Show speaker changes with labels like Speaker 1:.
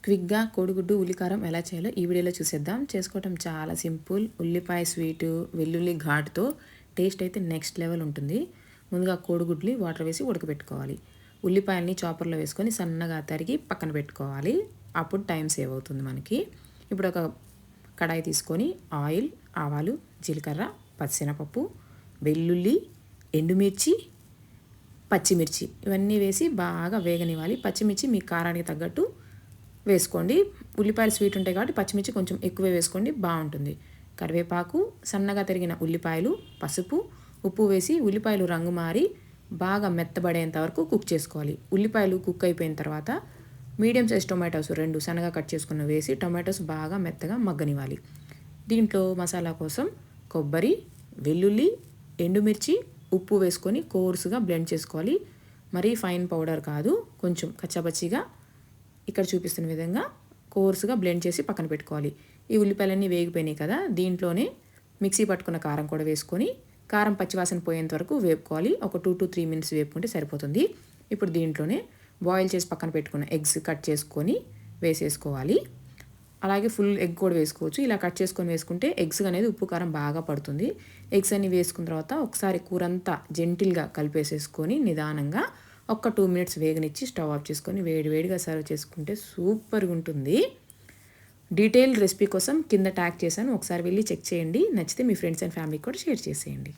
Speaker 1: క్విక్గా కోడిగుడ్డు ఉల్లికారం ఎలా చేయాలో ఈ వీడియోలో చూసేద్దాం. చేసుకోవటం చాలా సింపుల్. ఉల్లిపాయ స్వీటు, వెల్లుల్లి ఘాటుతో టేస్ట్ అయితే నెక్స్ట్ లెవెల్ ఉంటుంది. ముందుగా కోడిగుడ్లు వాటర్ వేసి ఉడకబెట్టుకోవాలి. ఉల్లిపాయల్ని చాపర్లో వేసుకొని సన్నగా తరిగి పక్కన పెట్టుకోవాలి. అప్పుడు టైం సేవ్ అవుతుంది మనకి. ఇప్పుడు ఒక కడాయి తీసుకొని ఆయిల్, ఆవాలు, జీలకర్ర, పచ్చిశనగపప్పు, వెల్లుల్లి, ఎండుమిర్చి, పచ్చిమిర్చి ఇవన్నీ వేసి బాగా వేగనివ్వాలి. పచ్చిమిర్చి మీ కారానికి తగ్గట్టు వేసుకోండి. ఉల్లిపాయలు స్వీట్ ఉంటాయి కాబట్టి పచ్చిమిర్చి కొంచెం ఎక్కువే వేసుకోండి, బాగుంటుంది. కరివేపాకు, సన్నగా తరిగిన ఉల్లిపాయలు, పసుపు, ఉప్పు వేసి ఉల్లిపాయలు రంగు మారి బాగా మెత్తబడేంత వరకు కుక్ చేసుకోవాలి. ఉల్లిపాయలు కుక్ అయిపోయిన తర్వాత మీడియం సైజ్ టొమాటోస్ 2 సన్నగా కట్ చేసుకున్న వేసి టొమాటోస్ బాగా మెత్తగా మగ్గనివ్వాలి. దీంట్లో మసాలా కోసం కొబ్బరి, వెల్లుల్లి, ఎండుమిర్చి, ఉప్పు వేసుకొని కోర్సుగా బ్లెండ్ చేసుకోవాలి. మరీ ఫైన్ పౌడర్ కాదు, కొంచెం కచ్చాపచ్చిగా ఇక్కడ చూపిస్తున్న విధంగా కోర్సుగా బ్లెండ్ చేసి పక్కన పెట్టుకోవాలి. ఈ ఉల్లిపాయలన్నీ వేగిపోయినాయి కదా, దీంట్లోనే మిక్సీ పట్టుకున్న కారం కూడా వేసుకొని కారం పచ్చివాసన పోయేంత వరకు వేపుకోవాలి. ఒక 2 to 3 minutes వేపుకుంటే సరిపోతుంది. ఇప్పుడు దీంట్లోనే బాయిల్ చేసి పక్కన పెట్టుకున్న ఎగ్స్ కట్ చేసుకొని వేసేసుకోవాలి. అలాగే ఫుల్ ఎగ్ కూడా వేసుకోవచ్చు. ఇలా కట్ చేసుకొని వేసుకుంటే ఎగ్స్ అనేది ఉప్పు కారం బాగా పడుతుంది. ఎగ్స్ అన్ని వేసుకున్న తర్వాత ఒకసారి కూరంతా జెంటిల్గా కలిపేసేసుకొని నిదానంగా ఒక్క 2 minutes వేగనిచ్చి స్టవ్ ఆఫ్ చేసుకొని వేడివేడిగా సర్వ్ చేసుకుంటే సూపర్గా ఉంటుంది. డీటెయిల్ రెసిపీ కోసం కింద ట్యాగ్ చేశాను, ఒకసారి వెళ్ళి చెక్ చేయండి. నచ్చితే మీ ఫ్రెండ్స్ అండ్ ఫ్యామిలీకి కూడా షేర్ చేసేయండి.